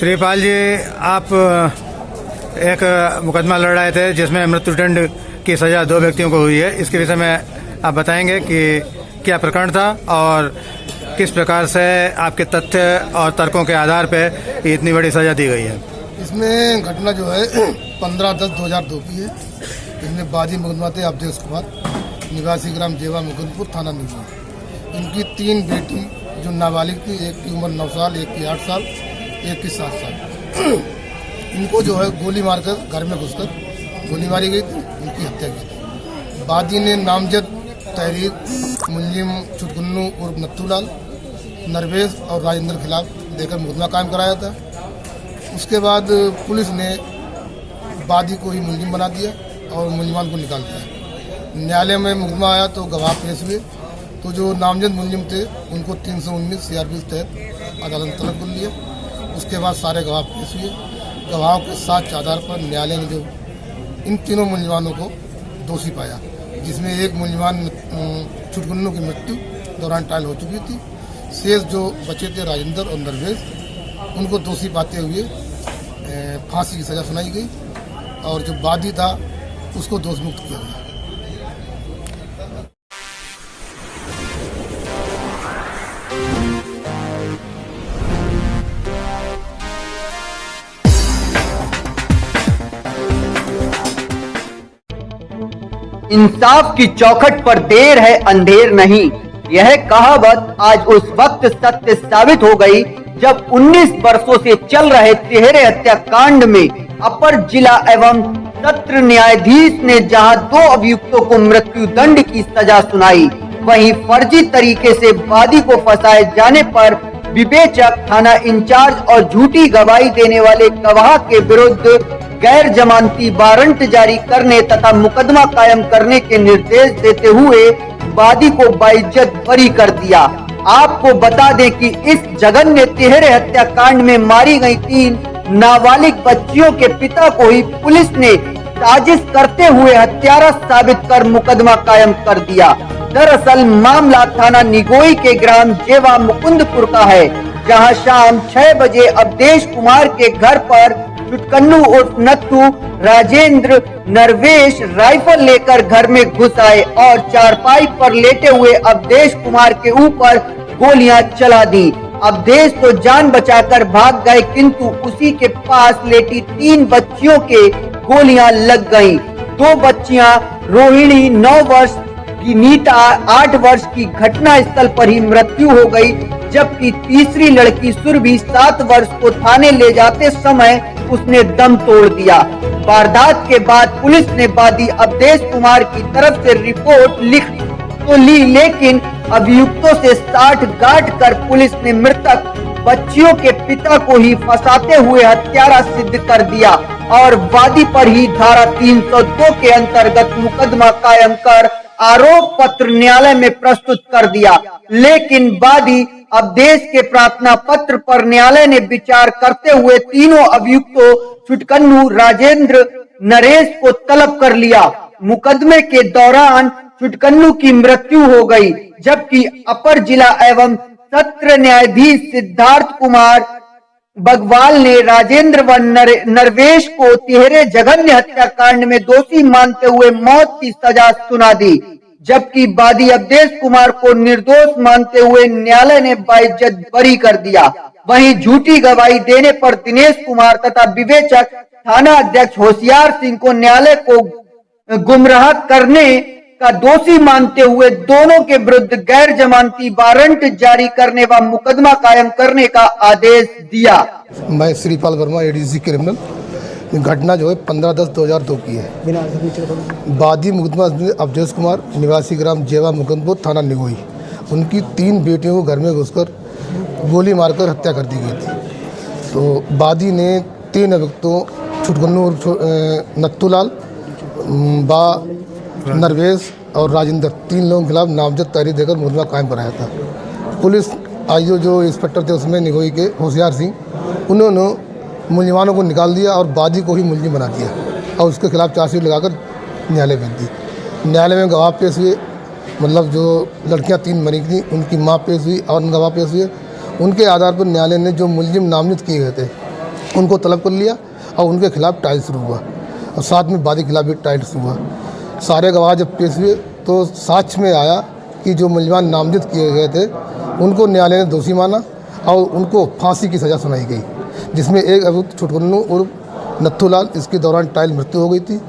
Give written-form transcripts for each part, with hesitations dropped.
श्रीपाल जी, आप एक मुकदमा लड़ रहे थे जिसमें मृत्युदंड की सजा 2 व्यक्तियों को हुई है। इसके विषय में आप बताएंगे कि क्या प्रकरण था और किस प्रकार से आपके तथ्य और तर्कों के आधार पर इतनी बड़ी सजा दी गई है। इसमें घटना जो है 15/10/2002 की है। इसमें बादी मुकदमा थे अवधेश कुमार, निवासी ग्राम जेवा मुकुंदपुर, थाना नीमच। इनकी 3 बेटी जो नाबालिग थी, एक की उम्र 9 साल, एक की 8 साल, एक की 7 साल। इनको जो है गोली मारकर घर में घुसकर गोली मारी गई थी, इनकी हत्या की थी। बादी ने नामजद तहरीर मुलजिम छुटकुन्नू उर्फ नत्थूलाल, नरवेश और राजेंद्र के खिलाफ देकर मुकदमा कायम कराया था। उसके बाद पुलिस ने बादी को ही मुलजिम बना दिया और मुलजिमान को निकाल दिया। न्यायालय में मुकदमा आया तो गवाह पेश हुए, तो जो नामजद मुलजिम थे उनको 319 CRPC तहत अदालत ने तलब कर लिया। उसके बाद सारे गवाह पेश हुए। गवाहों के साक्ष्य आधार पर न्यायालय ने जो इन तीनों मुलजिमानों को दोषी पाया, जिसमें एक मुलजिमान छुटकुन्नू की मृत्यु दौरान ट्रायल हो चुकी थी। शेष जो बचे थे राजेंद्र और नरवेश, उनको दोषी पाते हुए फांसी की सजा सुनाई गई और जो बादी था उसको दोषमुक्त किया गया। इंसाफ की चौखट पर देर है अंधेर नहीं, यह कहावत आज उस वक्त सत्य साबित हो गई जब 19 वर्षों से चल रहे तिहरे हत्याकांड में अपर जिला एवं सत्र न्यायाधीश ने जहां 2 अभियुक्तों को मृत्यु दंड की सजा सुनाई, वहीं फर्जी तरीके से वादी को फंसाए जाने पर विवेचक, थाना इंचार्ज और झूठी गवाही देने वाले गवाह के विरुद्ध गैर जमानती वारंट जारी करने तथा मुकदमा कायम करने के निर्देश देते हुए वादी को बाइज्जत बरी कर दिया। आपको बता दें कि इस जघन्य तिहरे हत्याकांड में मारी गई 3 नाबालिग बच्चियों के पिता को ही पुलिस ने साजिश करते हुए हत्यारा साबित कर मुकदमा कायम कर दिया। दरअसल मामला थाना निगोई के ग्राम जेवा मुकुंदपुर का है, जहां शाम 6 बजे अवधेश कुमार के घर पर छुटकुन्नू उर्फ नत्थू, राजेंद्र, नरवेश राइफल लेकर घर में घुस आए और चारपाई पर लेटे हुए अवधेश कुमार के ऊपर गोलियां चला दी। अवधेश तो जान बचाकर भाग गए, किंतु उसी के पास लेटी 3 बच्चियों के गोलियां लग गईं। 2 बच्चियां रोहिणी 9 वर्ष की, नीता 8 वर्ष की घटना स्थल पर ही मृत्यु हो गई, जबकि तीसरी लड़की सुरभि 7 वर्ष को थाने ले जाते समय उसने दम तोड़ दिया। वारदात के बाद पुलिस ने वादी अवधेश कुमार की तरफ से रिपोर्ट लिख तो ली, लेकिन अभियुक्तों से साठ-गांठ कर पुलिस ने मृतक बच्चियों के पिता को ही फंसाते हुए हत्यारा सिद्ध कर दिया और वादी पर ही धारा 302 के अंतर्गत मुकदमा कायम कर आरोप पत्र न्यायालय में प्रस्तुत कर दिया। लेकिन वादी अवधेश के प्रार्थना पत्र पर न्यायालय ने विचार करते हुए तीनों अभियुक्तों छुटकुन्नू, राजेंद्र, नरेश को तलब कर लिया। मुकदमे के दौरान छुटकुन्नू की मृत्यु हो गई, जबकि अपर जिला एवं सत्र न्यायाधीश सिद्धार्थ कुमार बगवाल ने राजेंद्र व नरवेश को तिहरे जघन्य हत्याकांड में दोषी मानते हुए मौत की सजा सुना दी, जबकि वादी अवधेश कुमार को निर्दोष मानते हुए न्यायालय ने बाइज्जत बरी कर दिया। वहीं झूठी गवाही देने पर दिनेश कुमार तथा विवेचक थाना अध्यक्ष होशियार सिंह को न्यायालय को गुमराह करने का दोषी मानते हुए दोनों के विरुद्ध गैर जमानती वारंट जारी करने व मुकदमा कायम करने का आदेश दिया। मैं श्रीपाल वर्मा, ADC क्रिमिनल। घटना जो है 15/10/2002 की है। बादी मुकदमा अवधेश कुमार, निवासी ग्राम जेवा मुकुंदपुर, थाना निगोई। उनकी 3 बेटियों को घर में घुसकर गोली मारकर हत्या कर दी गई थी। तो बादी ने 3 अभियुक्तों छुटकुन्नू नत्थूलाल, नरवेश और राजेंद्र, 3 लोगों के खिलाफ नामजद तहरीर देकर मुकदमा कायम कराया था। पुलिस आईओ जो इंस्पेक्टर थे उसमें निगोई के होशियार सिंह, उन्होंने मुलजिमानों को निकाल दिया और बादी को ही मुलजिम बना दिया और उसके खिलाफ चार्जशीट लगाकर न्यायालय भेज दी। न्यायालय में गवाह पेश हुए, मतलब जो लड़कियां 3 मरी थी उनकी माँ पेश हुई और गवाह पेश हुए। उनके आधार पर न्यायालय ने जो मुलजिम नामजद किए गए थे उनको तलब कर लिया और उनके खिलाफ ट्रायल शुरू हुआ और साथ में वादी के खिलाफ भी ट्रायल शुरू हुआ। सारे गवाह जब पेश हुए तो साक्ष्य में आया कि जो मुलजमान नामजद किए गए थे उनको न्यायालय ने दोषी माना और उनको फांसी की सज़ा सुनाई गई, जिसमें एक अभियुक्त छुटकन्नू उर्फ नत्थूलाल, इसके दौरान ट्रायल मृत्यु हो गई थी।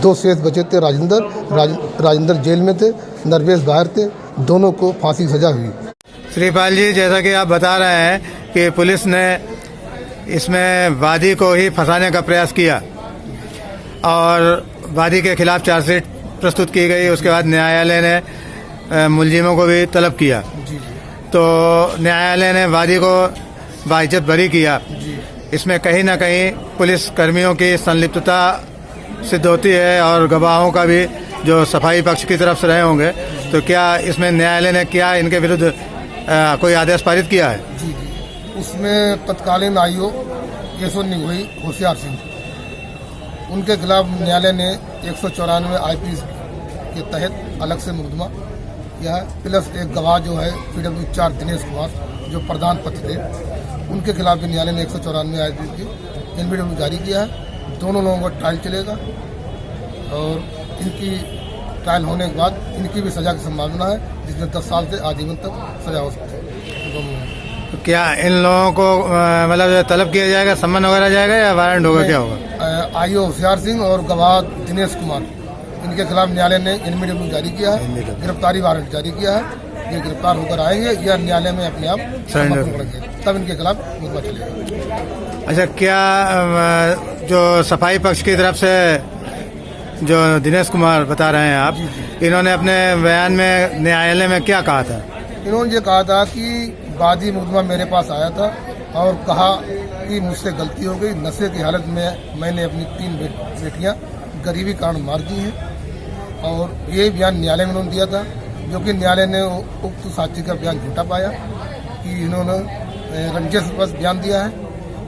2 शेष बचे थे। राजेंद्र जेल में थे, नरवेश बाहर थे। दोनों को फांसी की सज़ा हुई। श्रीपाल जी, जैसा कि आप बता रहे हैं कि पुलिस ने इसमें वादी को ही फंसाने का प्रयास किया और वादी के खिलाफ चार्जशीट प्रस्तुत की गई। उसके बाद न्यायालय ने मुलजिमों को भी तलब किया, तो न्यायालय ने वादी को बाइज्जत बरी किया। इसमें कहीं ना कहीं पुलिस कर्मियों की संलिप्तता सिद्ध होती है और गवाहों का भी जो सफाई पक्ष की तरफ से रहे होंगे। तो क्या इसमें न्यायालय ने क्या इनके विरुद्ध कोई आदेश पारित किया है? जी, उसमें तत्कालीन आईओ केशव निगोई होशियार सिंह, उनके खिलाफ न्यायालय ने 194 IPC के तहत अलग से मुकदमा किया है। प्लस एक गवाह जो है PW4 दिनेश कुमार, जो प्रधान पत्र थे, उनके खिलाफ भी न्यायालय ने 194 IPC की NBW जारी किया है। दोनों लोगों का ट्रायल चलेगा और इनकी ट्रायल होने के बाद इनकी भी सजा की संभावना है, जिसमें 10 साल से आजीवन तक सजा हो सकती है। तो क्या इन लोगों को मतलब तलब किया जाएगा, सम्मन वगैरह जाएगा या वारंट होगा, क्या होगा? आईओ होशियार सिंह और गवाह दिनेश कुमार, इनके खिलाफ न्यायालय ने NBW जारी किया है, गिरफ्तारी वारंट जारी किया है। ये गिरफ्तार होकर आएंगे या न्यायालय में अपने आप समर्पण करेंगे, तब इनके खिलाफ मुकदमा चलेगा। अच्छा, क्या जो सफाई पक्ष की तरफ से जो दिनेश कुमार बता रहे हैं आप, इन्होंने अपने बयान में न्यायालय में क्या कहा था? इन्होंने ये कहा था कि वादी मुकदमा मेरे पास आया था और कहा कि मुझसे गलती हो गई, नशे की हालत में मैंने अपनी 3 बेटियां गरीबी कारण मार दी हैं। और ये बयान न्यायालय में उन्होंने दिया था, जो कि न्यायालय ने उक्त साक्षी का बयान झूठा पाया कि इन्होंने रंजिश बयान दिया है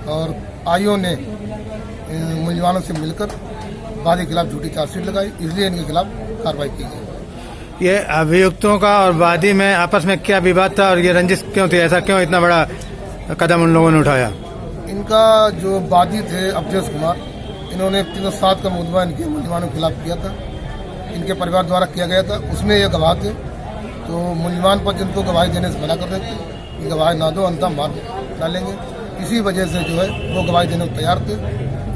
और आईओ ने मुलजमानों से मिलकर वादी के खिलाफ झूठी चार्जशीट लगाई, इसलिए इनके खिलाफ कार्रवाई की गई। ये अभियुक्तों का और वादी में आपस में क्या विवाद था और ये रंजिश क्यों थी? ऐसा क्यों इतना बड़ा कदम उन लोगों ने उठाया? इनका जो वादी थे अवधेश कुमार, इन्होंने 307 का मुकदमा इनके मुलजमानों के खिलाफ किया था, इनके परिवार द्वारा किया गया था। उसमें ये गवाह थे, तो मुलजमान पर जिनको गवाही देने से मना कर रहे थे कि गवाही ना दो, अंततः मार डालेंगे। इसी वजह से जो है वो गवाही देने को तैयार थे।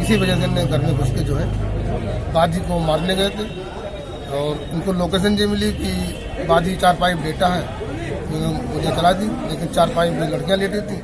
इसी वजह से इन्हें घर में घुस के जो है वादी को मारने गए थे और उनको लोकेशन ये मिली कि वादी 4 पाइप डेटा है, मुझे चला दी, लेकिन 4 पाइप में लड़कियाँ लेटी थी।